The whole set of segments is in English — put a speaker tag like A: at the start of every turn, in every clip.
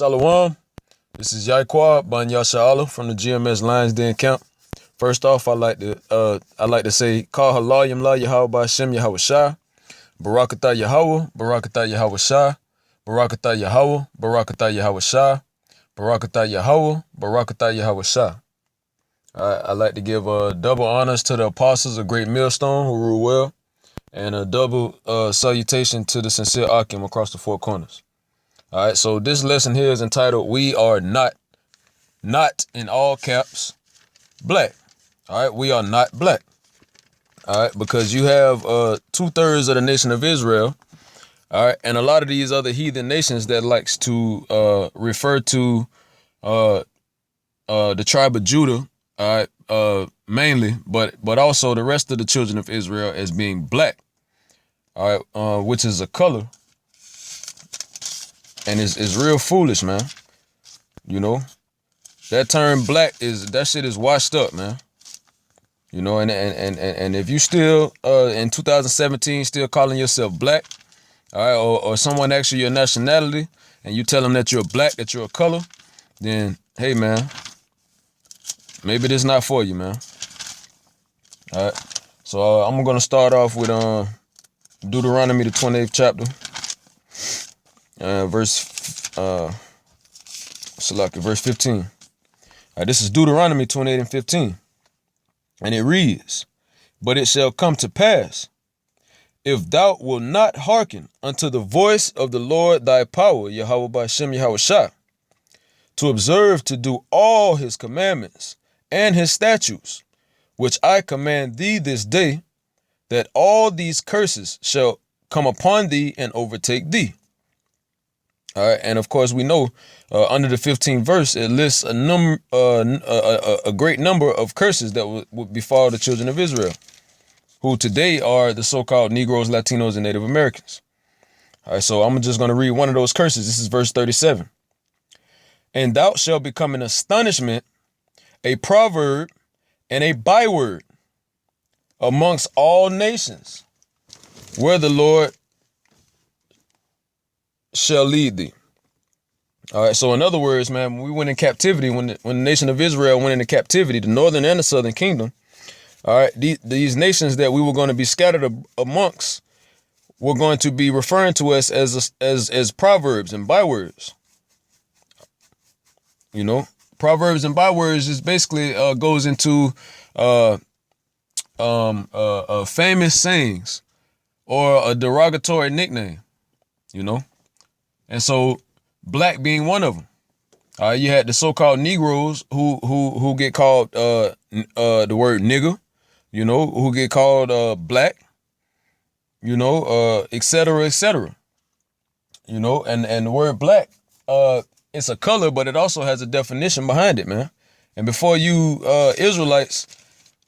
A: Shalom. This is Yaquab Banya Sha'ala from the GMS Lions Den camp. First off, I like to say call halayim la Yahweh Hashem Yahweh Shah, Barakatah Yahweh, Barakatah Yahweh Shah, Barakatah Yahweh, Barakatah Yahweh Shah, Barakatah Yahweh, Barakatah Yahweh Shah. I like to give double honors to the apostles of Great Millstone who rule well, and a double salutation to the sincere Akim across the four corners. All right, so this lesson here is entitled "We Are Not in all caps black." All right, we are not black. All right, because you have 2/3 of the nation of Israel. All right, and a lot of these other heathen nations that likes to refer to the tribe of Judah. All right, mainly, but also the rest of the children of Israel as being black. All right, which is a color. And it's real foolish, man. You know, that term black that shit is washed up, man. You know, and if you still in 2017 still calling yourself black, all right, or someone asks you your nationality and you tell them that you're black, that you're a color, then hey, man, maybe this not for you, man. All right, so I'm gonna start off with Deuteronomy the 28th chapter. Verse 15. This is Deuteronomy 28 and 15. And it reads, "But it shall come to pass, if thou wilt not hearken unto the voice of the Lord thy power, Yahweh Ba'ashem Yahweh Shah, to observe to do all his commandments and his statutes, which I command thee this day, that all these curses shall come upon thee and overtake thee." All right, and of course we know under the 15th verse it lists a great number of curses that would befall the children of Israel, who today are the so-called Negroes, Latinos, and Native Americans. All right, so I'm just going to read one of those curses. This is verse 37. "And thou shalt become an astonishment, a proverb, and a byword amongst all nations, where the Lord shall lead thee." All right, so in other words, man, when we went in captivity, when the nation of Israel went into captivity, the northern and the southern kingdom, all right, these nations that we were going to be scattered amongst were going to be referring to us as proverbs and bywords. You know, proverbs and bywords is basically goes into famous sayings or a derogatory nickname. You know. And so black being one of them. You had the so-called Negroes who get called the word nigger, you know, who get called black, you know, et cetera, et cetera. You know, and the word black, it's a color, but it also has a definition behind it, man. And before you Israelites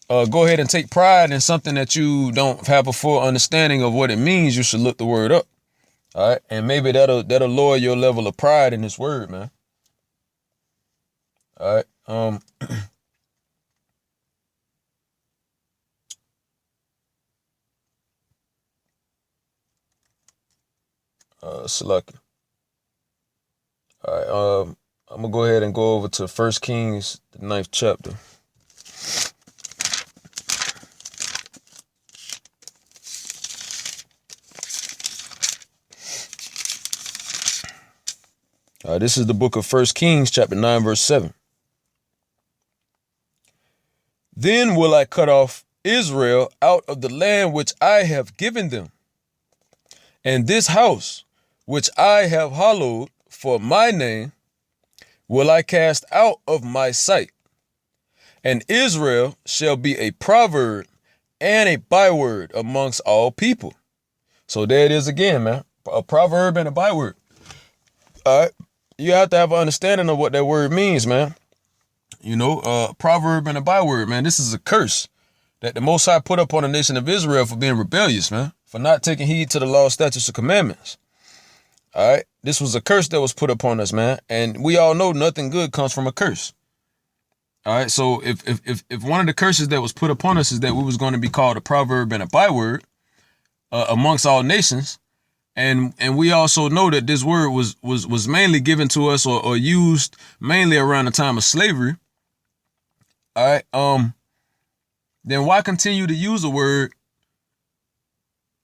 A: go ahead and take pride in something that you don't have a full understanding of what it means, you should look the word up. All right, and maybe that'll lower your level of pride in this word, man. All right, Salaki. All right, I'm gonna go ahead and go over to 1 Kings, the 9th chapter. This is the book of 1 Kings, chapter 9, verse 7. "Then will I cut off Israel out of the land which I have given them, and this house which I have hallowed for my name will I cast out of my sight, and Israel shall be a proverb and a byword amongst all people." So there it is again, man. A proverb and a byword. All right. You have to have an understanding of what that word means, man. You know, proverb and a byword, man. This is a curse that the Most High put up on the nation of Israel for being rebellious, man, for not taking heed to the law, statutes, and commandments. All right, this was a curse that was put upon us, man, and we all know nothing good comes from a curse. All right, so if one of the curses that was put upon us is that we was going to be called a proverb and a byword amongst all nations, And we also know that this word was mainly given to us or used mainly around the time of slavery. All right. Then why continue to use a word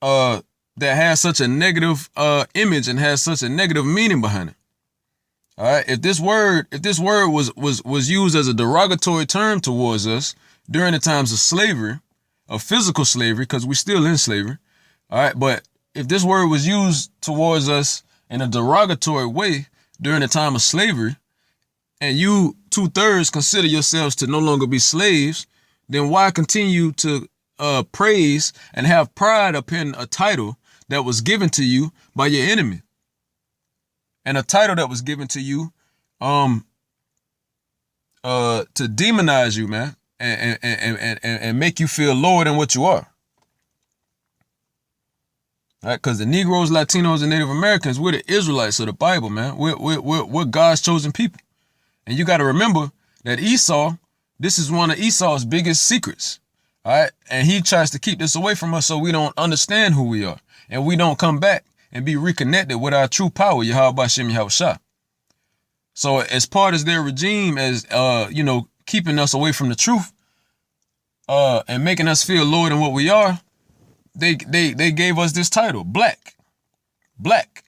A: that has such a negative image and has such a negative meaning behind it? All right. If this word was used as a derogatory term towards us during the times of slavery, of physical slavery, because we're still in slavery. All right. But if this word was used towards us in a derogatory way during the time of slavery, and you 2/3 consider yourselves to no longer be slaves, then why continue to praise and have pride upon a title that was given to you by your enemy? And a title that was given to you to demonize you, man, and make you feel lower than what you are. All right, because the Negroes, Latinos, and Native Americans, we're the Israelites of the Bible, man. We're God's chosen people. And you got to remember that Esau, this is one of Esau's biggest secrets. All right. And he tries to keep this away from us so we don't understand who we are. And we don't come back and be reconnected with our true power, Yahweh Bashem Yahushua. So as part of their regime, as, keeping us away from the truth and making us feel lower than what we are, they gave us this title, black, black.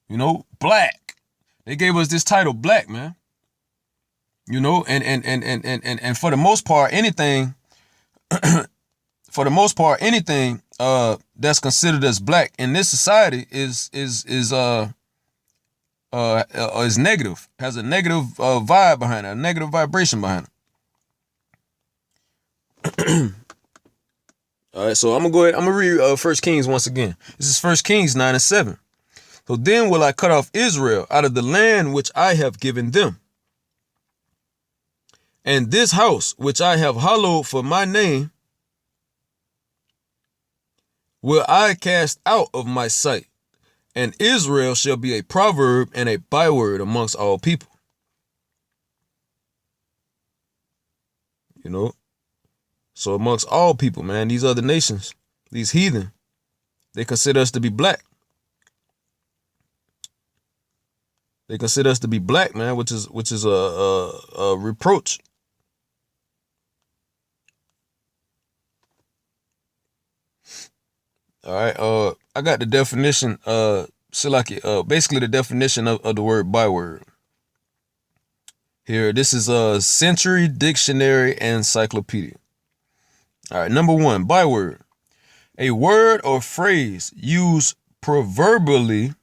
A: They gave us this title, black, man. And for the most part, anything that's considered as black in this society is negative, has a negative vibe behind it, a negative vibration behind it. All right, so I'm gonna go ahead. I'm gonna read 1 Kings once again. This is 1 Kings 9:7. So then will I cut off Israel out of the land which I have given them, and this house which I have hallowed for my name will I cast out of my sight, and Israel shall be a proverb and a byword amongst all people. So amongst all people, man, these other nations, these heathen, they consider us to be black. They consider us to be black, man, which is a reproach. All right, I got the definition, basically the definition of the word byword. Here, this is a Century Dictionary Encyclopedia. All right, number 1, byword. A word or phrase used proverbially,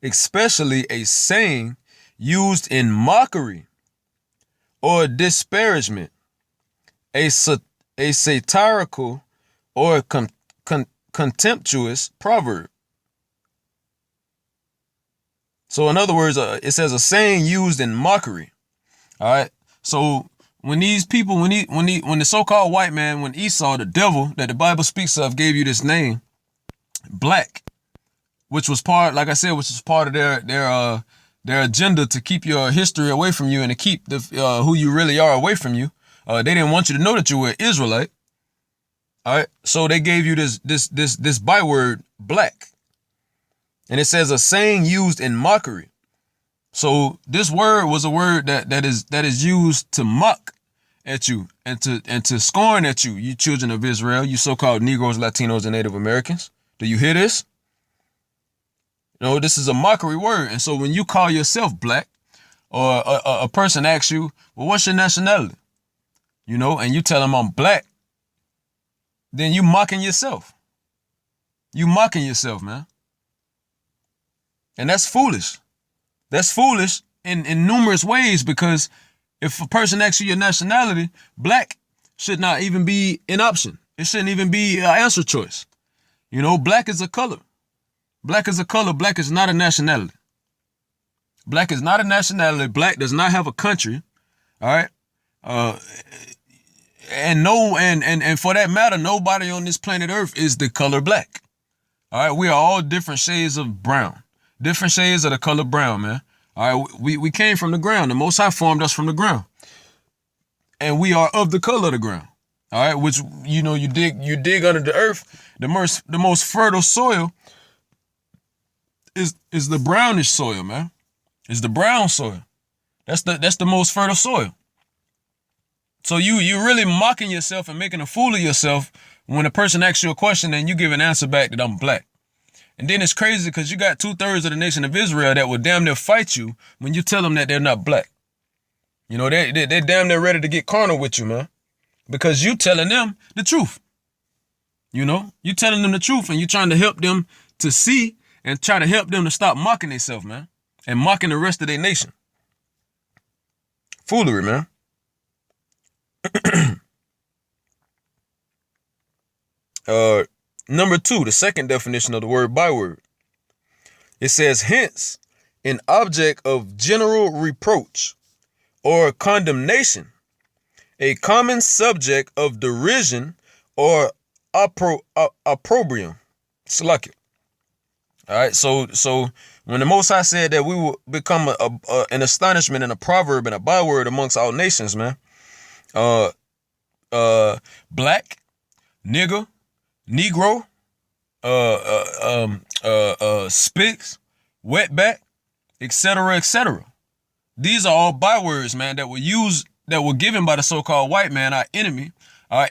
A: especially a saying used in mockery or disparagement, a satirical or contemptuous proverb. So in other words, it says a saying used in mockery. All right. So when these people, when the so-called white man, when Esau, the devil that the Bible speaks of, gave you this name, black, which was part, like I said, which is part of their agenda to keep your history away from you and to keep the who you really are away from you. They didn't want you to know that you were an Israelite. All right, so they gave you this byword, black, and it says a saying used in mockery. So this word was a word that is used to mock at you and to scorn at you, you children of Israel, you so-called Negroes, Latinos, and Native Americans. Do you hear this? This is a mockery word. And so when you call yourself black, or a person asks you, well, what's your nationality? And you tell them I'm black, then you mocking yourself. You mocking yourself, man. And that's foolish. That's foolish in numerous ways, because if a person asks you your nationality, black should not even be an option. It shouldn't even be an answer choice. Black is a color. Black is a color. Black is not a nationality. Black is not a nationality. Black does not have a country. All right. And for that matter, nobody on this planet Earth is the color black. All right. We are all different shades of brown. Different shades of the color brown, man. All right, we came from the ground. The Most High formed us from the ground, and we are of the color of the ground. All right, which you dig under the earth, the most fertile soil is the brownish soil, man. It's the brown soil. That's the most fertile soil. So you really mocking yourself and making a fool of yourself when a person asks you a question and you give an answer back that I'm black. And then it's crazy because you got 2/3 of the nation of Israel that will damn near fight you when you tell them that they're not black. You know, they're damn near ready to get carnal with you, man, because you telling them the truth. You know, you telling them the truth and you trying to help them to see and try to help them to stop mocking themselves, man, and mocking the rest of their nation. Foolery, man. Number 2, the second definition of the word byword. It says, hence, an object of general reproach or condemnation, a common subject of derision or opprobrium. Slack. All right, so when the Most High said that we will become an astonishment and a proverb and a byword amongst all nations, man, black, nigger, negro, spicks, wetback, etc., etc. These are all bywords, man, that were given by the so-called white man, our enemy, as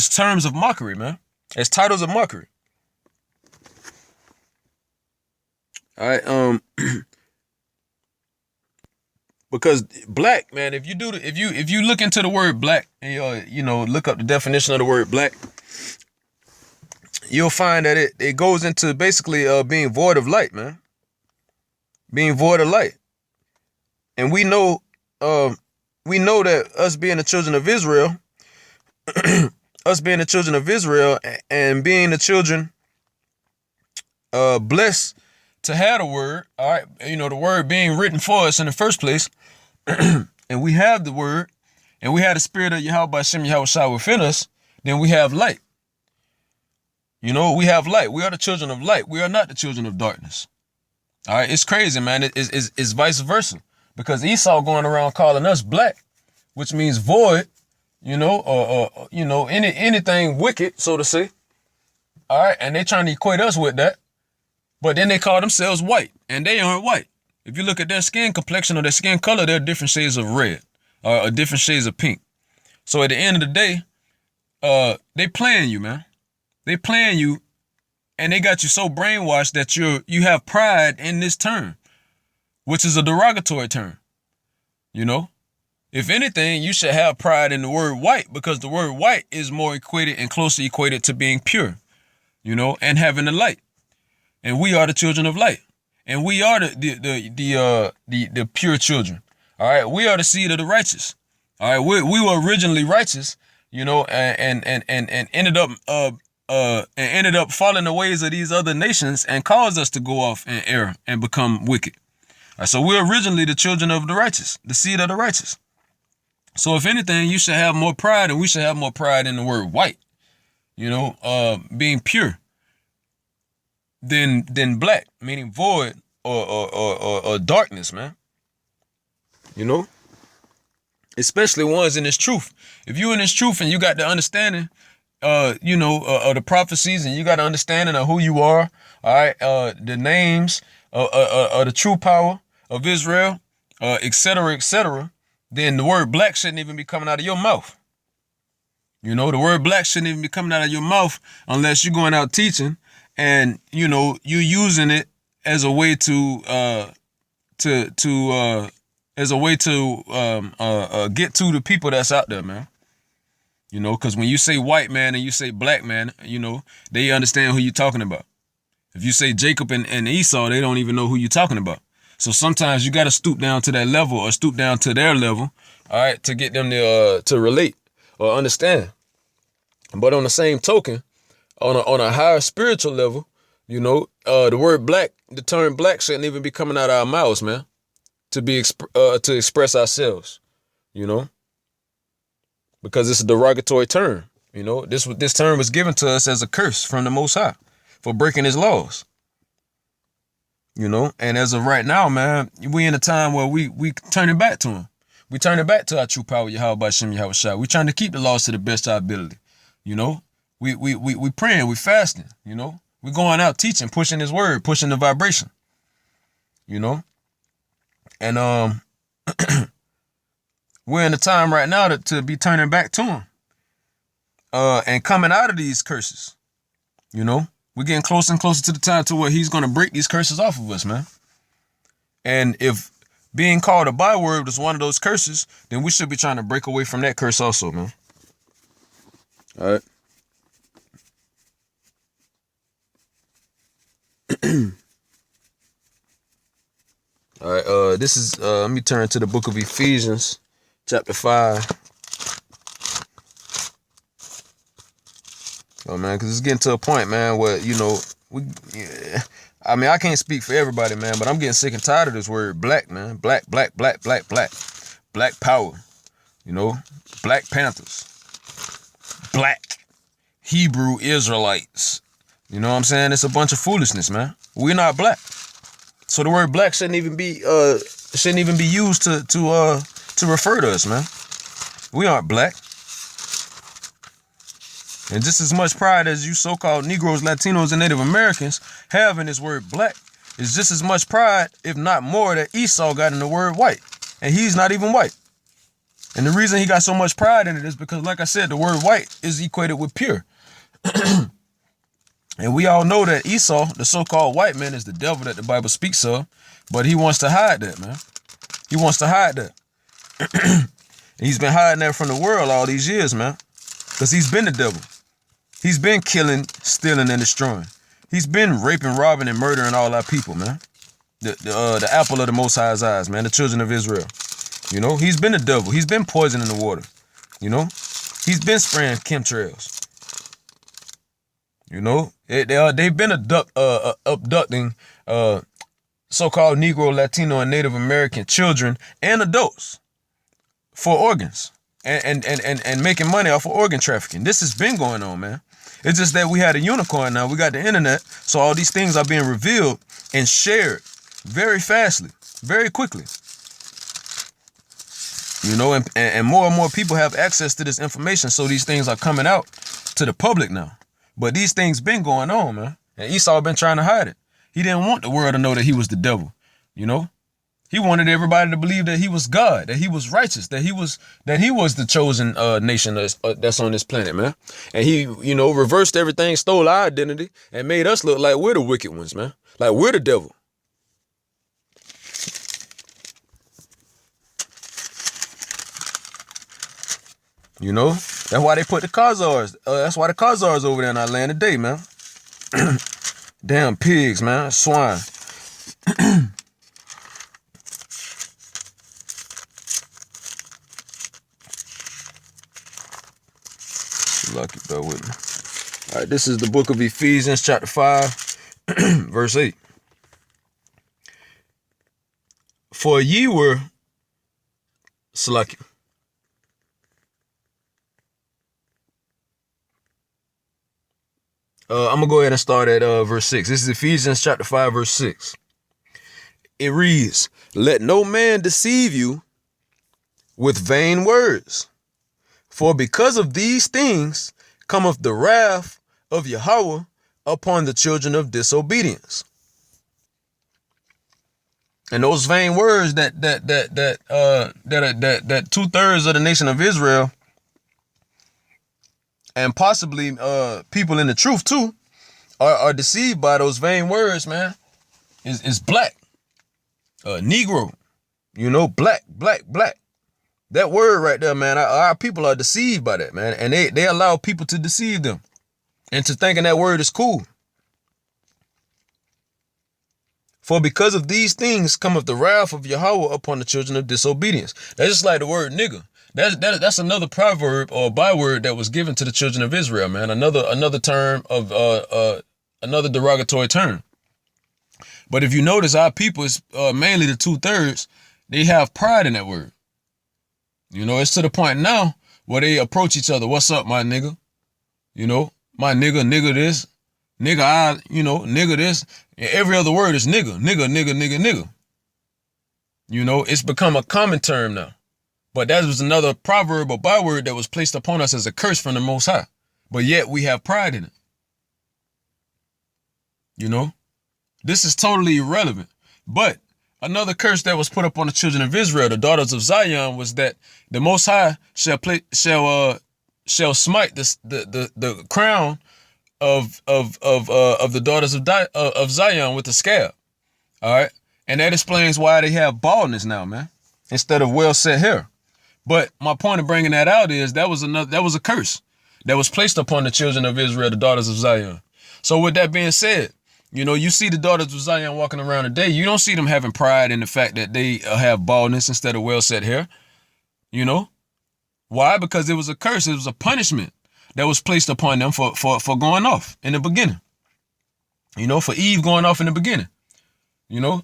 A: terms of mockery, man, as titles of mockery. All right, because black, man, if you look into the word black and look up the definition of the word black, you'll find that it goes into basically being void of light, man. Being void of light. And we know that us being the children of Israel, and being the children blessed to have the word, all right, the word being written for us in the first place, and we have the word, and we have the spirit of Yahweh Shem Yahweh within us, then we have light. We have light. We are the children of light. We are not the children of darkness. All right, it's crazy, man. It's vice versa, because Esau going around calling us black, which means void, anything wicked, so to say. All right, and they trying to equate us with that, but then they call themselves white, and they aren't white. If you look at their skin complexion or their skin color, they're different shades of red or different shades of pink. So at the end of the day, they playing you, man. They playing you, and they got you so brainwashed that you have pride in this term, which is a derogatory term. If anything, you should have pride in the word white, because the word white is more equated and closely equated to being pure, and having the light. And we are the children of light, and we are the pure children. All right, we are the seed of the righteous. All right, we were originally righteous, and ended up following the ways of these other nations and caused us to go off in error and become wicked. All right, so we're originally the children of the righteous, the seed of the righteous. So if anything, you should have more pride, and we should have more pride in the word white, being pure, than black, meaning void or darkness, man. Especially ones in this truth. If you in this truth and you got the understanding, of the prophecies, and you got an understanding of who you are, all right, the names of the true power of Israel, etc., then the word black shouldn't even be coming out of your mouth. The word black shouldn't even be coming out of your mouth unless you're going out teaching and, you're using it as a way to get to the people that's out there, man. Because when you say white man and you say black man, they understand who you're talking about. If you say Jacob and Esau, they don't even know who you're talking about. So sometimes you got to stoop down to that level, or stoop down to their level, all right, to get them to relate or understand. But on the same token, on a higher spiritual level, the word black, the term black shouldn't even be coming out of our mouths, man, to express ourselves, because it's a derogatory term. This term was given to us as a curse from the Most High for breaking his laws. And as of right now, man, we in a time where we turning back to him. We turning back to our true power, Yahweh Shem Yahweh. We trying to keep the laws to the best of our ability. We praying, we fasting, We're going out teaching, pushing his word, pushing the vibration, you know? And we're in a time right now to be turning back to him and coming out of these curses, you know? We're getting closer and closer to the time to where he's going to break these curses off of us, man. And if being called a byword was one of those curses, then we should be trying to break away from that curse also, man. All right. All right, this is, let me turn to the book of Ephesians, chapter 5. Oh, man, because it's getting to a point, man, where, you know, I mean, I can't speak for everybody, man, but I'm getting sick and tired of this word black, man. Black, black, black, black, black. Black power, you know, Black Panthers, black Hebrew Israelites. You know what I'm saying? It's a bunch of foolishness, man. We're not black. So the word black shouldn't even be used to refer to us, man. We aren't black. And just as much pride as you so-called Negroes, Latinos, and Native Americans have in this word black is just as much pride, if not more, that Esau got in the word white. And he's not even white. And the reason he got so much pride in it is because, like I said, the word white is equated with pure. And we all know that Esau, the so-called white man, is the devil that the Bible speaks of. But he wants to hide that, man. He wants to hide that. And he's been hiding that from the world all these years, man. Because he's been the devil. He's been killing, stealing, and destroying. He's been raping, robbing, and murdering all our people, man. The apple of the Most High's eyes, man. The children of Israel. You know, he's been the devil. He's been poisoning the water. You know, he's been spraying chemtrails. You know, they've been abducting so-called Negro, Latino, and Native American children and adults for organs and making money off of organ trafficking. This has been going on, man. It's just that we had a unicorn now. We got the internet, so all these things are being revealed and shared very fastly, very quickly. You know, and more people have access to this information, so these things are coming out to the public now. But these things been going on, man. And Esau been trying to hide it. He didn't want the world to know that he was the devil, you know? He wanted everybody to believe that he was God, that he was righteous, that he was the chosen nation that's on this planet, man. And he, you know, reversed everything, stole our identity, and made us look like we're the wicked ones, man. Like we're the devil. You know, that's why they put the Khazars. That's why the Khazars over there in our land today, man. Damn pigs, man. Swine. Lucky, bear with me. All right, this is the book of Ephesians, chapter 5, verse 8. For ye were Slacky. I'm going to go ahead and start at verse 6. This is Ephesians chapter 5, verse 6. It reads, let no man deceive you with vain words, for because of these things cometh the wrath of Yahweh upon the children of disobedience. And those vain words that 2/3 of the nation of Israel and possibly people in the truth too are deceived by those vain words, man. Is black, Negro, you know, black. That word right there, man. Our people are deceived by that, man, and they allow people to deceive them into thinking that word is cool. For because of these things cometh the wrath of Yahweh upon the children of disobedience. That's just like the word nigga. That's another proverb or byword that was given to the children of Israel, man. Another term of another derogatory term. But if you notice, our people is mainly the 2/3. They have pride in that word. You know, it's to the point now where they approach each other. What's up, my nigga? You know, my nigga this, nigga I, you know, nigga this. And every other word is nigga. You know, it's become a common term now. But that was another proverb or byword that was placed upon us as a curse from the Most High. But yet we have pride in it. You know, this is totally irrelevant. But another curse that was put up on the children of Israel, the daughters of Zion, was that the Most High shall smite the crown of the daughters of Zion with the scab. All right, and that explains why they have baldness now, man, instead of well set hair. But my point of bringing that out is that was a curse that was placed upon the children of Israel, the daughters of Zion. So with that being said, you know, you see the daughters of Zion walking around today. You don't see them having pride in the fact that they have baldness instead of well set hair. You know why? Because it was a curse. It was a punishment that was placed upon them for going off in the beginning. You know, for Eve going off in the beginning. You know,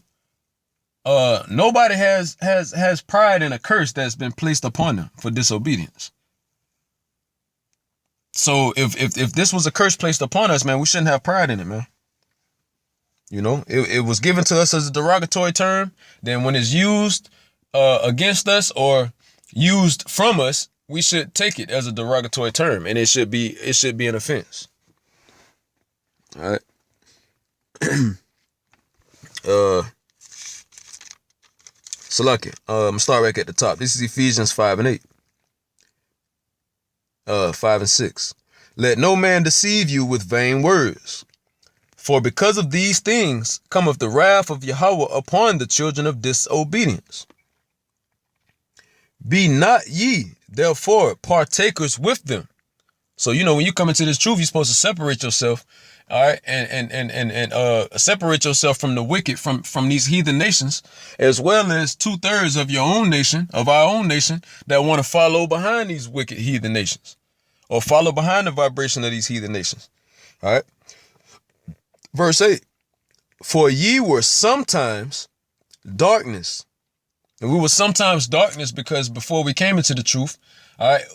A: nobody has pride in a curse that's been placed upon them for disobedience. So if this was a curse placed upon us, man, we shouldn't have pride in it, man. You know, it was given to us as a derogatory term. Then when it's used against us or used from us, we should take it as a derogatory term, and it should be an offense. All right. Salaki. I'm gonna start right at the top. This is Ephesians 5 and 8. 5 and 6. Let no man deceive you with vain words, for because of these things cometh the wrath of Yahweh upon the children of disobedience. Be not ye therefore partakers with them. So, you know, when you come into this truth, you're supposed to separate yourself, all right, and separate yourself from the wicked, from these heathen nations, as well as 2/3 of your own nation, of our own nation, that want to follow behind these wicked heathen nations, or follow behind the vibration of these heathen nations. All right. Verse 8, for ye were sometimes darkness. And we were sometimes darkness because before we came into the truth, all right,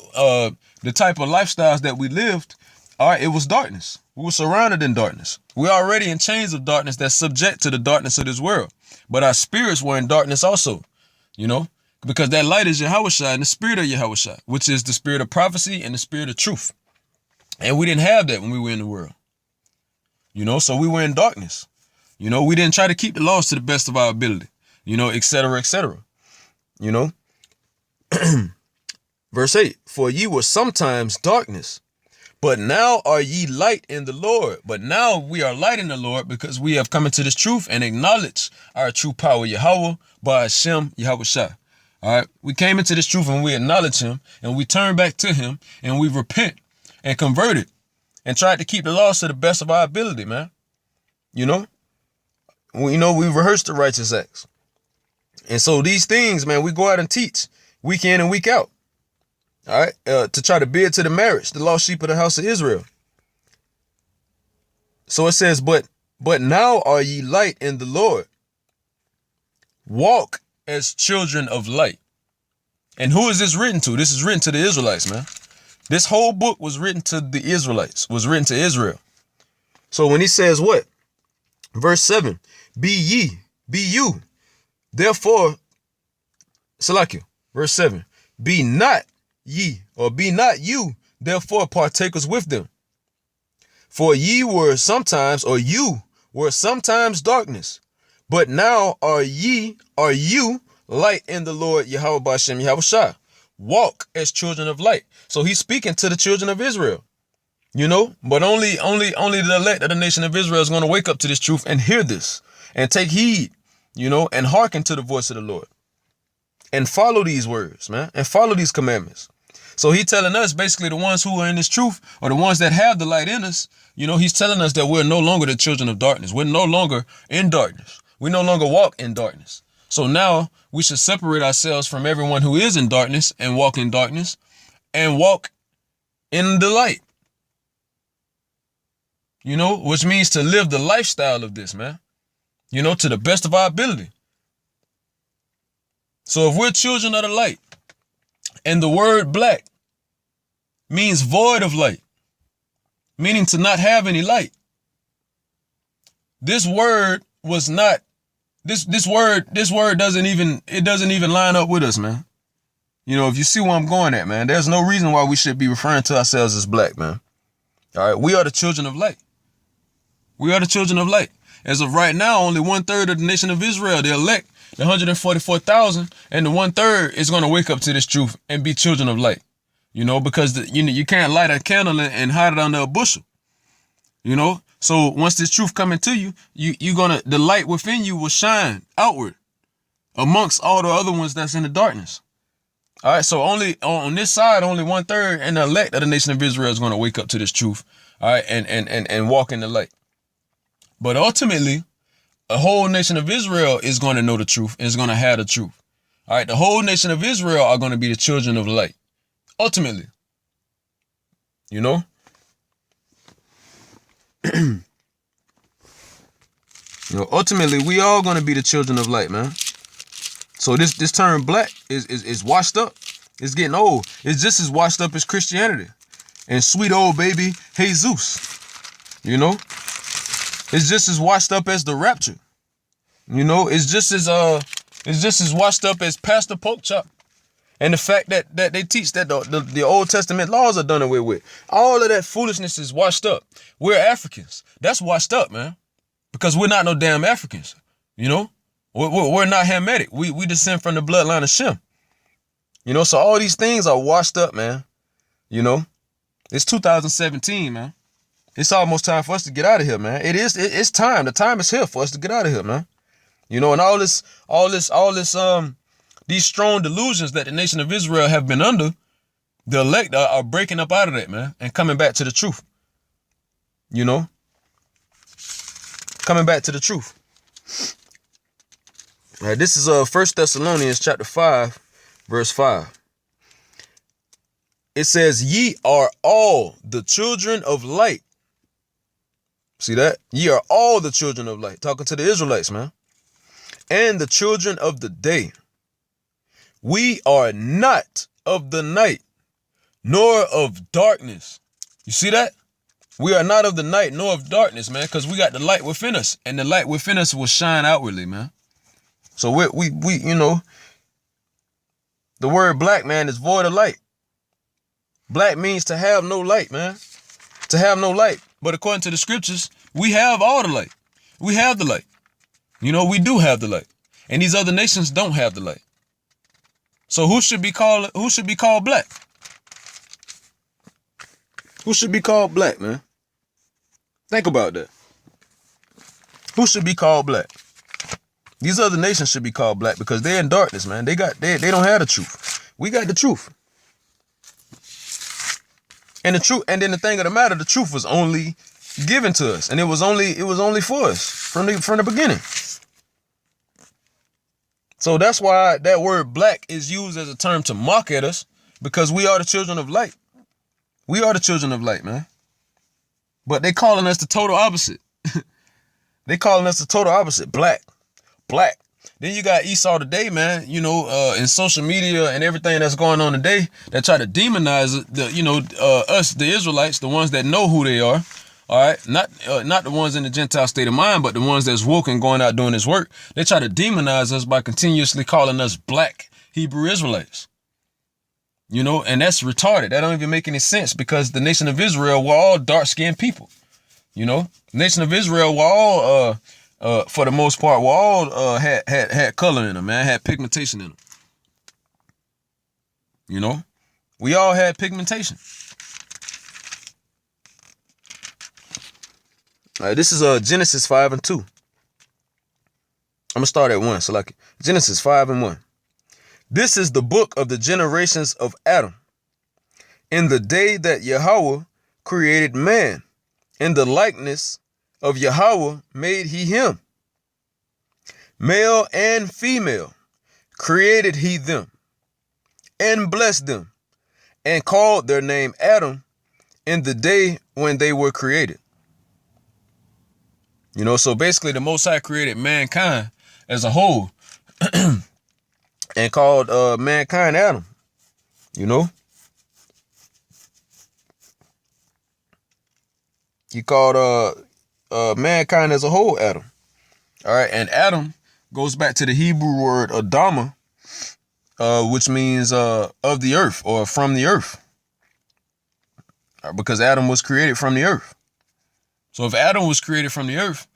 A: the type of lifestyles that we lived, all right, it was darkness. We were surrounded in darkness. We're already in chains of darkness that's subject to the darkness of this world. But our spirits were in darkness also, you know, because that light is Yahushua and the spirit of Yahushua, which is the spirit of prophecy and the spirit of truth. And we didn't have that when we were in the world. You know, so we were in darkness. You know, we didn't try to keep the laws to the best of our ability, you know, etc., etc. You know, verse 8, for ye were sometimes darkness, but now are ye light in the Lord. But now we are light in the Lord because we have come into this truth and acknowledge our true power, Yahweh, by Hashem, Yahushua. All right, we came into this truth and we acknowledge him and we turn back to him and we repent and converted and tried to keep the laws to the best of our ability, man. You know, we rehearse the righteous acts. And so these things, man, we go out and teach week in and week out. All right. To try to bid to the marriage, the lost sheep of the house of Israel. So it says, but now are ye light in the Lord. Walk as children of light. And who is this written to? This is written to the Israelites, man. This whole book was written to the Israelites, was written to Israel. So when he says what? Verse 7, be you. Therefore, Salakia, verse 7, be not ye, or be not you, therefore partakers with them. For ye were sometimes, or you were sometimes darkness, but now are you light in the Lord Yahweh Bashem Yahushua. Walk as children of light. So he's speaking to the children of Israel, you know, but only the elect of the nation of Israel is going to wake up to this truth and hear this and take heed, you know, and hearken to the voice of the Lord and follow these words, man, and follow these commandments. So he's telling us, basically, the ones who are in this truth, or the ones that have the light in us, you know, he's telling us that we're no longer the children of darkness. We're no longer in darkness. We no longer walk in darkness. So now we should separate ourselves from everyone who is in darkness and walk in darkness and walk in the light. You know, which means to live the lifestyle of this, man, you know, to the best of our ability. So if we're children of the light, and the word black means void of light, meaning to not have any light. This word was not, this word doesn't even line up with us, man. You know, if you see where I'm going at, man, there's no reason why we should be referring to ourselves as black, man. All right, we are the children of light. We are the children of light. As of right now, only 1/3 of the nation of Israel, the elect, the 144,000, and the 1/3 is going to wake up to this truth and be children of light. Because you can't light a candle and hide it under a bushel. So once this truth come into you, the light within you will shine outward amongst all the other ones that's in the darkness. All right, so only on this side, only 1/3 and the elect of the nation of Israel is going to wake up to this truth. All right, and walk in the light. But ultimately, a whole nation of Israel is going to know the truth and is going to have the truth. All right, the whole nation of Israel are going to be the children of light. Ultimately, ultimately, we all going to be the children of light, man. So this term black is washed up. It's getting old. It's just as washed up as Christianity and sweet old baby Jesus. It's just as washed up as the rapture. It's just as washed up as Pastor Porkchop. And the fact that they teach that the Old Testament laws are done away with. All of that foolishness is washed up. We're Africans. That's washed up, man. Because we're not no damn Africans. We're not Hamitic. We descend from the bloodline of Shem. So all these things are washed up, man. It's 2017, man. It's almost time for us to get out of here, man. It's time. The time is here for us to get out of here, man. And all this, these strong delusions that the nation of Israel have been under, the elect are breaking up out of that, man, and coming back to the truth. Coming back to the truth. All right, this is 1 Thessalonians chapter 5, verse 5. It says, ye are all the children of light. See that? Ye are all the children of light. Talking to the Israelites, man. And the children of the day. We are not of the night, nor of darkness. You see that? We are not of the night, nor of darkness, man, because we got the light within us, and the light within us will shine outwardly, man. So we the word black, man, is void of light. Black means to have no light, man. To have no light. But according to the scriptures, we have all the light. We have the light. We do have the light. And these other nations don't have the light. So who should be called black? Who should be called black, man? Think about that. Who should be called black? These other nations should be called black because they're in darkness, man. They don't have the truth. We got the truth. And then the thing of the matter, the truth was only given to us, and it was only for us from the beginning. So that's why that word black is used as a term to mock at us, because we are the children of light. We are the children of light, man. But they calling us the total opposite. They calling us the total opposite, black. Then you got Esau today, man, in social media and everything that's going on today that try to demonize us, the Israelites, the ones that know who they are. All right. Not the ones in the Gentile state of mind, but the ones that's woke and going out doing this work. They try to demonize us by continuously calling us black Hebrew Israelites. And that's retarded. That don't even make any sense, because the nation of Israel were all dark-skinned people. The nation of Israel were all for the most part, we all had color in them, man, had pigmentation in them. We all had pigmentation. All right, this is Genesis 5:2. I'm gonna start at 1. So like Genesis 5:1. This is the book of the generations of Adam. In the day that Yahweh created man, in the likeness of Yahweh made he him. Male and female created he them, and blessed them, and called their name Adam in the day when they were created. So basically the Most High created mankind as a whole and called mankind Adam. He called mankind as a whole Adam. All right, and Adam goes back to the Hebrew word Adama, which means of the earth or from the earth, because Adam was created from the earth. So if Adam was created from the earth,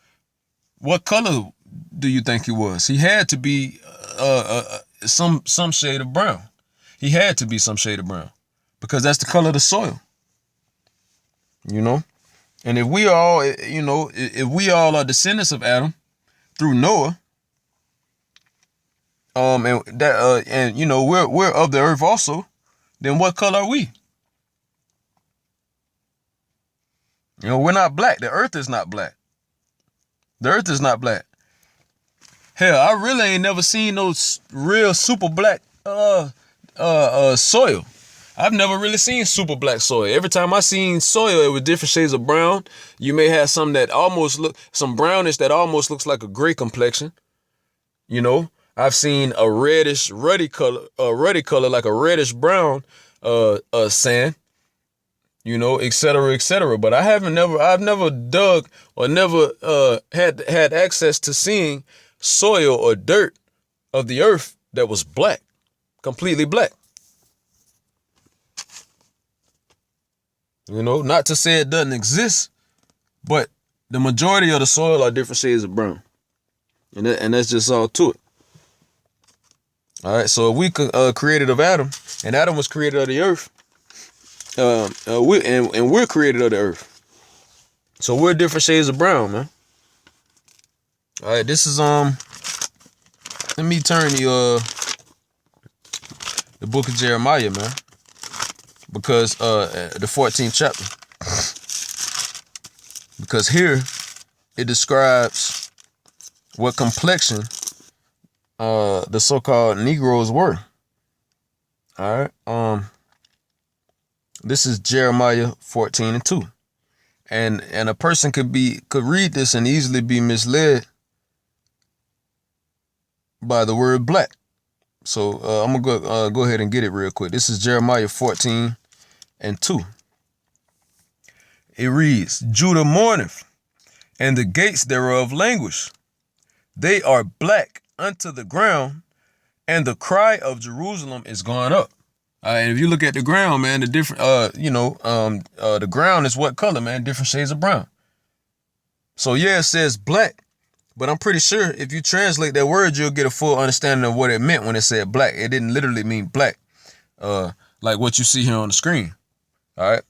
A: what color do you think he was? He had to be some shade of brown. He had to be some shade of brown because that's the color of the soil. You know? And if we all, if we all are descendants of Adam through Noah, and that we're of the earth also, then what color are we? We're not black. The earth is not black. The earth is not black. Hell, I really ain't never seen no real super black soil. I've never really seen super black soil. Every time I seen soil, it was different shades of brown. You may have some that almost look, some brownish that almost looks like a gray complexion. I've seen a reddish, ruddy color like a reddish brown sand. Et cetera, et cetera. But I've never dug or never had access to seeing soil or dirt of the earth that was black, completely black. Not to say it doesn't exist, but the majority of the soil are different shades of brown. And that's just all to it. All right, so if we created of Adam, and Adam was created of the earth, we're created of the earth. So we're different shades of brown, man. All right, this is let me turn the book of Jeremiah, man, because the 14th chapter, because here it describes what complexion the so-called Negroes were. All right, this is Jeremiah 14:2, and a person could read this and easily be misled by the word black. So I'm gonna go ahead and get it real quick. This is Jeremiah 14:2. It reads, Judah mourneth, and the gates thereof languish. They are black unto the ground, and the cry of Jerusalem is gone up. And if you look at the ground, man, the different, the ground is what color, man? Different shades of brown. So yeah, it says black, but I'm pretty sure if you translate that word, you'll get a full understanding of what it meant when it said black. It didn't literally mean black, like what you see here on the screen. All right.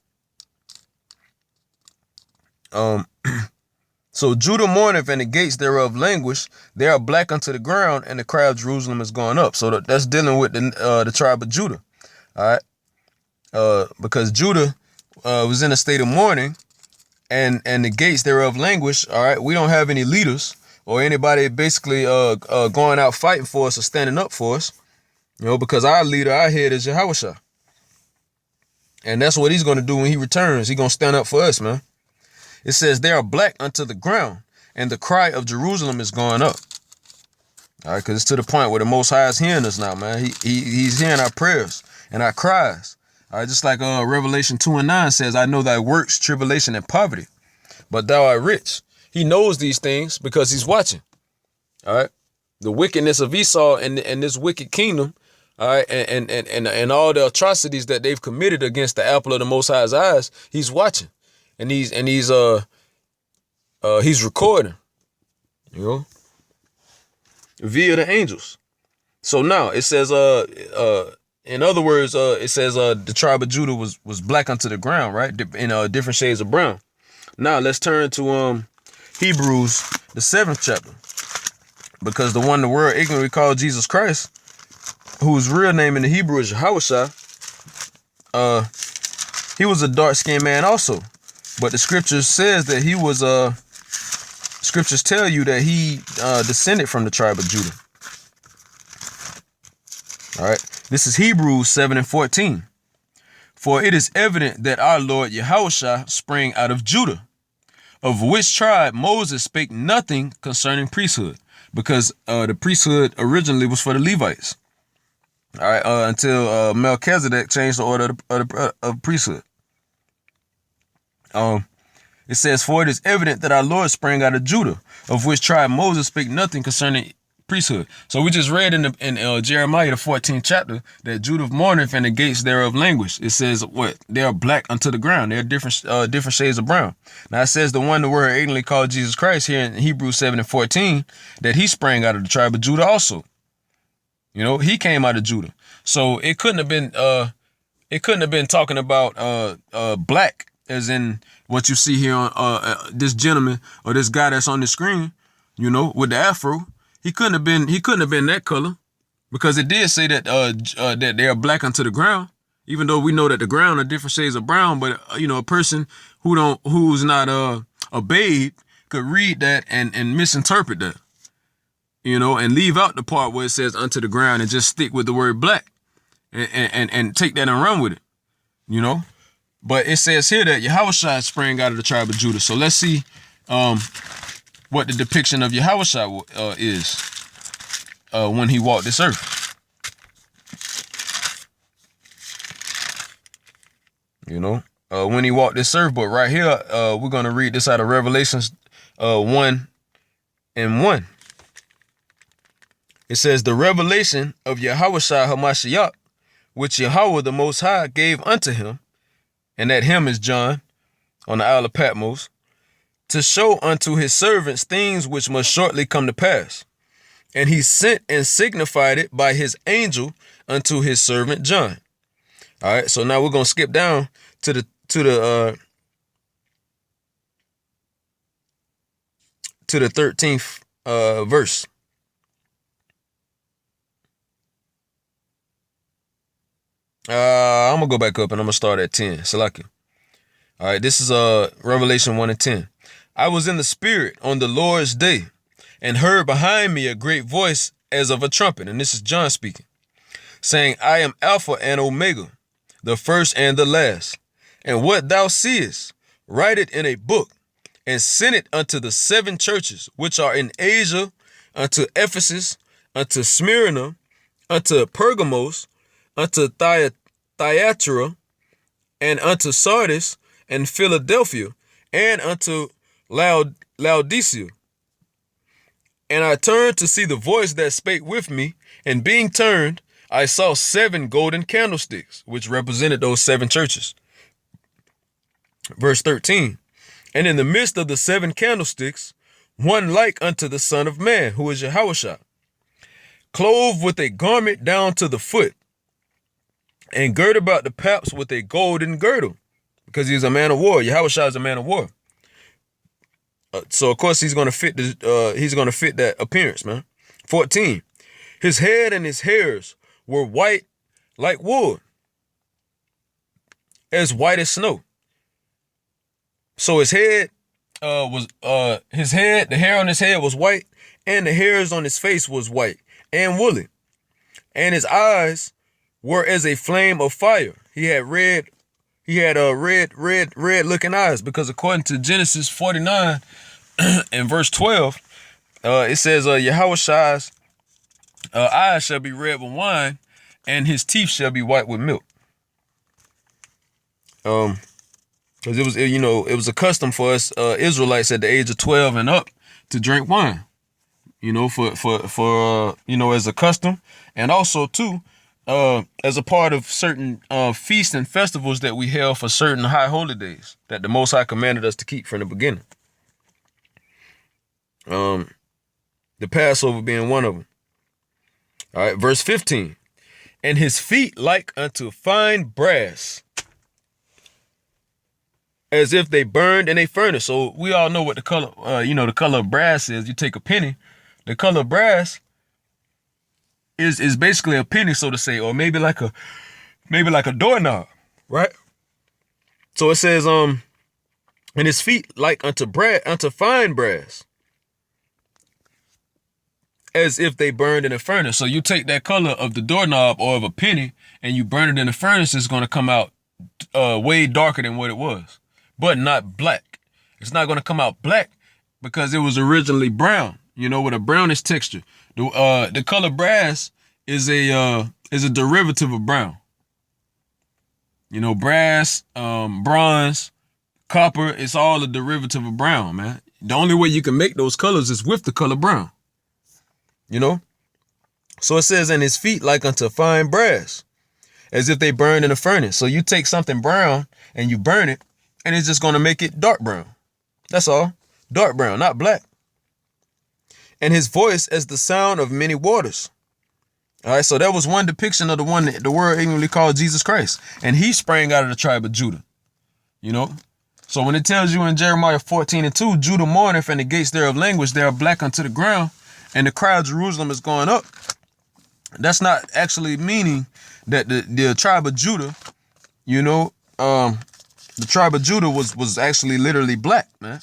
A: So Judah mourneth, and the gates thereof languish. They are black unto the ground, and the cry of Jerusalem is going up. So that's dealing with the tribe of Judah. All right. Because Judah was in a state of mourning, and the gates thereof languish. All right. We don't have any leaders or anybody basically going out fighting for us or standing up for us, because our leader, our head is Yahushua. And that's what he's going to do when he returns. He's going to stand up for us, man. It says they are black unto the ground, and the cry of Jerusalem is going up. All right, because it's to the point where the Most High is hearing us now, man. He's hearing our prayers and our cries. All right, just like Revelation 2:9 says, I know thy works, tribulation, and poverty, but thou art rich. He knows these things because he's watching. All right, the wickedness of Esau and this wicked kingdom. All right, and all the atrocities that they've committed against the apple of the Most High's eyes. He's watching. And he's recording, via the angels. So now it says, in other words, it says the tribe of Judah was black unto the ground, right? In different shades of brown. Now let's turn to Hebrews, the 7th chapter, because the one the world ignorantly called Jesus Christ, whose real name in the Hebrew is Yahushua, he was a dark-skinned man also. But the scriptures says that he was, scriptures tell you that he descended from the tribe of Judah. All right. This is Hebrews 7:14. For it is evident that our Lord Yahushua sprang out of Judah, of which tribe Moses spake nothing concerning priesthood, because the priesthood originally was for the Levites. All right. Until Melchizedek changed the order of priesthood. It says, for it is evident that our Lord sprang out of Judah, of which tribe Moses spake nothing concerning priesthood. So we just read in Jeremiah the 14th chapter that Judah mourneth and the gates thereof languish. It says what? They are black unto the ground. They're different shades of brown. Now it says the one the word ignorantly called Jesus Christ here in Hebrews 7 and 14 that he sprang out of the tribe of Judah also. You know, he came out of Judah. So it couldn't have been talking about black as in what you see here on this gentleman or this guy that's on the screen, you know, with the afro. He couldn't have been that color, because it did say that that they are black unto the ground, even though we know that the ground are different shades of brown. But you know, a person who's not a babe could read that and misinterpret that, you know, and leave out the part where it says unto the ground and just stick with the word black and take that and run with it, you know. But it says here that Yahushua sprang out of the tribe of Judah. So let's see what the depiction of Yahushua is when he walked this earth. You know, when he walked this earth. But right here, we're going to read this out of Revelations 1 and 1. It says, the revelation of Yahushua HaMashiach, which Yahweh the Most High gave unto him, and that him is John on the Isle of Patmos, to show unto his servants things which must shortly come to pass. And he sent and signified it by his angel unto his servant John. All right, so now we're gonna skip down to the 13th verse. I'm gonna go back up and I'm gonna start at 10. Salaki. All right, this is Revelation 1 and 10. I was in the spirit on the Lord's day and heard behind me a great voice as of a trumpet. And this is John speaking, saying, I am Alpha and Omega, the first and the last. And what thou seest, write it in a book and send it unto the 7 churches which are in Asia, unto Ephesus, unto Smyrna, unto Pergamos, unto Thyatira, and unto Sardis, and Philadelphia, and unto Laodicea. And I turned to see the voice that spake with me, and being turned, I saw 7 golden candlesticks, which represented those 7 churches. Verse 13, and in the midst of the 7 candlesticks, one like unto the Son of Man, who is Yahushua, clothed with a garment down to the foot, and girt about the paps with a golden girdle, because he's a man of war. Yahushua is a man of war. So of course he's gonna fit that appearance, man. 14. His head and his hairs were white like wool, as white as snow. So his head the hair on his head was white, and the hairs on his face was white and woolly, and his eyes were as a flame of fire. He had red looking eyes, because according to Genesis 49 and verse 12, it says, Yahushua's eyes shall be red with wine, and his teeth shall be white with milk. Because it was a custom for us Israelites at the age of 12 and up to drink wine, for as a custom, and also too, as a part of certain feasts and festivals that we held for certain high holy days that the Most High commanded us to keep from the beginning. The Passover being one of them. All right, verse 15. And his feet like unto fine brass, as if they burned in a furnace. So we all know what the color, the color of brass is. You take a penny, the color of brass is basically a penny, so to say, or maybe like a doorknob, right? So it says, and his feet like unto fine brass, as if they burned in a furnace. So you take that color of the doorknob or of a penny and you burn it in a furnace, it's going to come out way darker than what it was, but not black. It's not going to come out black because it was originally brown, with a brownish texture. The color brass is a derivative of brown. Brass, bronze, copper, it's all a derivative of brown, man. The only way you can make those colors is with the color brown. you know. So it says, and his feet like unto fine brass, as if they burned in a furnace. So you take something brown and you burn it, and it's just going to make it dark brown. That's all. Dark brown, not black. And his voice as the sound of many waters. All right, so that was one depiction of the one that the word ignorantly called Jesus Christ. And he sprang out of the tribe of Judah, you know. So when it tells you in Jeremiah 14:2, Judah mourneth, and the gates thereof languish, they are black unto the ground, and the cry of Jerusalem is going up. That's not actually meaning that the tribe of Judah, you know, the tribe of Judah was actually literally black, man.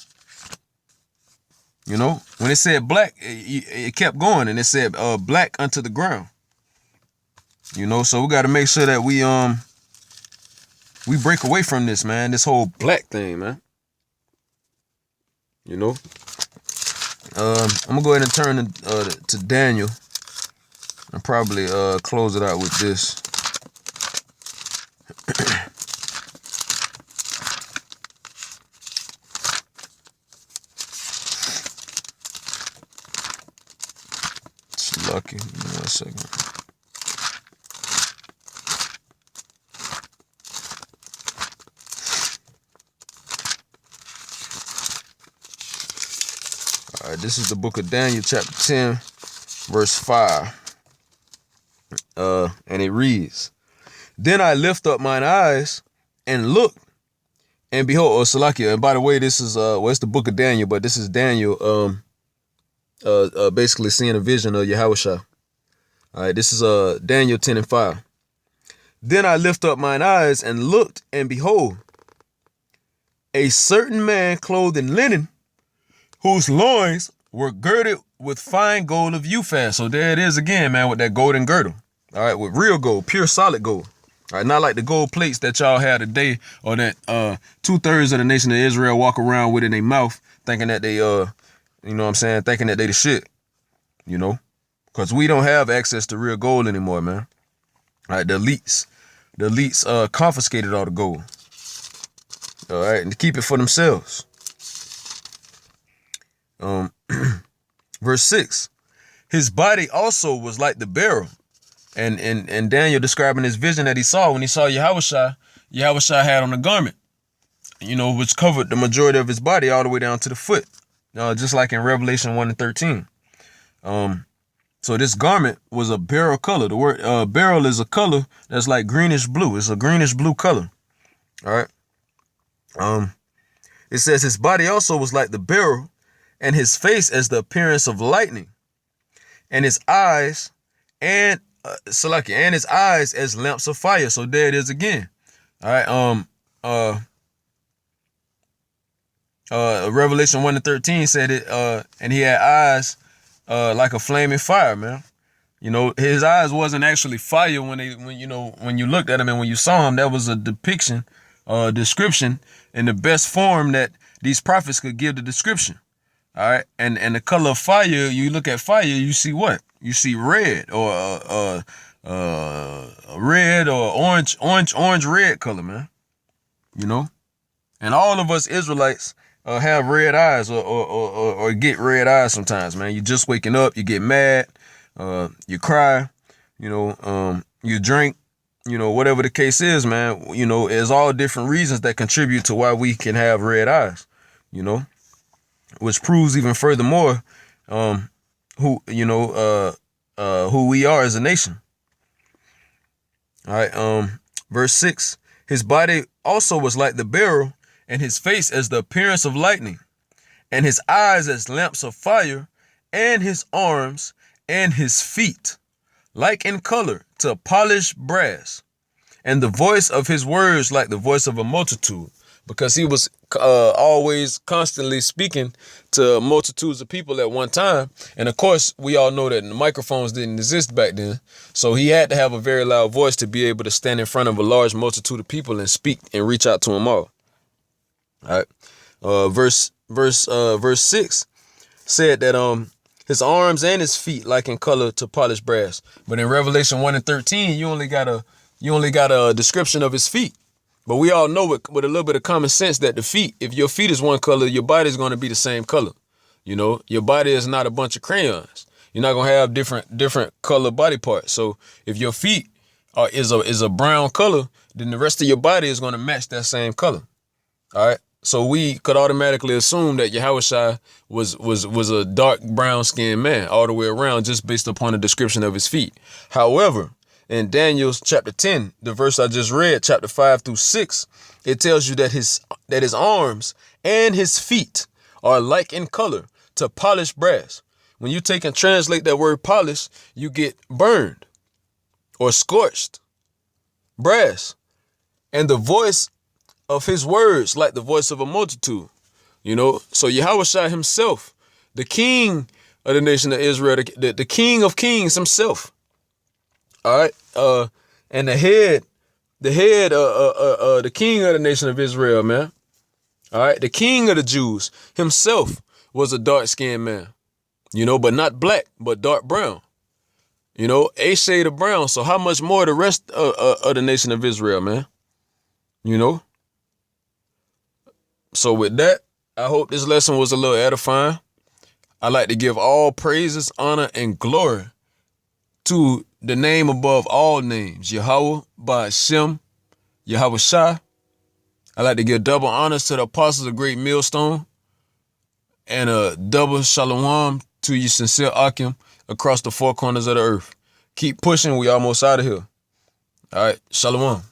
A: You know, when it said black, it kept going, and it said black unto the ground. You know, so we got to make sure that we break away from this, man. This whole black thing, man. You know, I'm gonna go ahead and turn to Daniel and probably close it out with this. It's lucky. Give me 1 second. All right, this is the book of Daniel, chapter 10, verse 5. And it reads, Then I lift up mine eyes and look, and behold, Salakia. And by the way, this is it's the book of Daniel, but this is Daniel basically seeing a vision of Yahushua. All right, this is Daniel 10:5. Then I lift up mine eyes and looked, and behold, a certain man clothed in linen, whose loins were girded with fine gold of Uphaz. So there it is again, man, with that golden girdle. All right, with real gold, pure solid gold. All right, not like the gold plates that y'all have today, or that 2/3 of the nation of Israel walk around with in their mouth, thinking that they you know what I'm saying, thinking that they the shit, you know, because we don't have access to real gold anymore, man. All right, the elites confiscated all the gold. All right, and to keep it for themselves. Verse 6, his body also was like the beryl. And Daniel describing his vision that he saw when he saw Yahushua had on a garment, you know, which covered the majority of his body all the way down to the foot, just like in Revelation 1:13. So this garment was a beryl color. The word beryl is a color that's like greenish blue. It's a greenish blue color. All right. It says his body also was like the beryl, and his face as the appearance of lightning, and his eyes and his eyes as lamps of fire. So there it is again. All right. Revelation 1:13 said it. And he had eyes like a flaming fire, man. You know, his eyes wasn't actually fire when you looked at him and when you saw him. That was a depiction, description in the best form that these prophets could give the description. All right, and the color of fire, you look at fire, you see what? You see red or red or orange red color, man. You know, and all of us Israelites have red eyes or get red eyes sometimes, man. You just waking up, you get mad, you cry, you know, you drink, you know, whatever the case is, man. You know, there's all different reasons that contribute to why we can have red eyes, you know. Which proves even furthermore who we are as a nation. All right, verse 6. His body also was like the beryl, and his face as the appearance of lightning, and his eyes as lamps of fire, and his arms and his feet like in color to polished brass, and the voice of his words like the voice of a multitude. Because he was always constantly speaking to multitudes of people at one time. And of course, we all know that the microphones didn't exist back then. So he had to have a very loud voice to be able to stand in front of a large multitude of people and speak and reach out to them all. All right. Verse 6 said that his arms and his feet like in color to polished brass. But in Revelation 1:13, you only got a description of his feet. But we all know with a little bit of common sense that the feet, if your feet is one color, your body is going to be the same color. You know, your body is not a bunch of crayons. You're not gonna have different color body parts. So if your feet is a brown color, then the rest of your body is gonna match that same color. All right. So we could automatically assume that Yahushua was a dark brown skinned man all the way around, just based upon the description of his feet. However, in Daniel's chapter 10, the verse I just read, chapter 5 through 6, it tells you that his arms and his feet are like in color to polished brass. When you take and translate that word polish, you get burned or scorched brass. And the voice of his words like the voice of a multitude. So Yahushua himself, the king of the nation of Israel, the king of kings himself. All right. And the king of the nation of Israel, man. All right. The king of the Jews himself was a dark skinned man, but not black, but dark brown, a shade of brown. So how much more the rest of the nation of Israel, man? So with that, I hope this lesson was a little edifying. I like to give all praises, honor, and glory to the name above all names, Yahweh, Ba'ashem, Yahushua. I like to give double honors to the apostles of Great Millstone, and a double shalom to you sincere Akim across the four corners of the earth. Keep pushing. We almost out of here. All right. Shalom.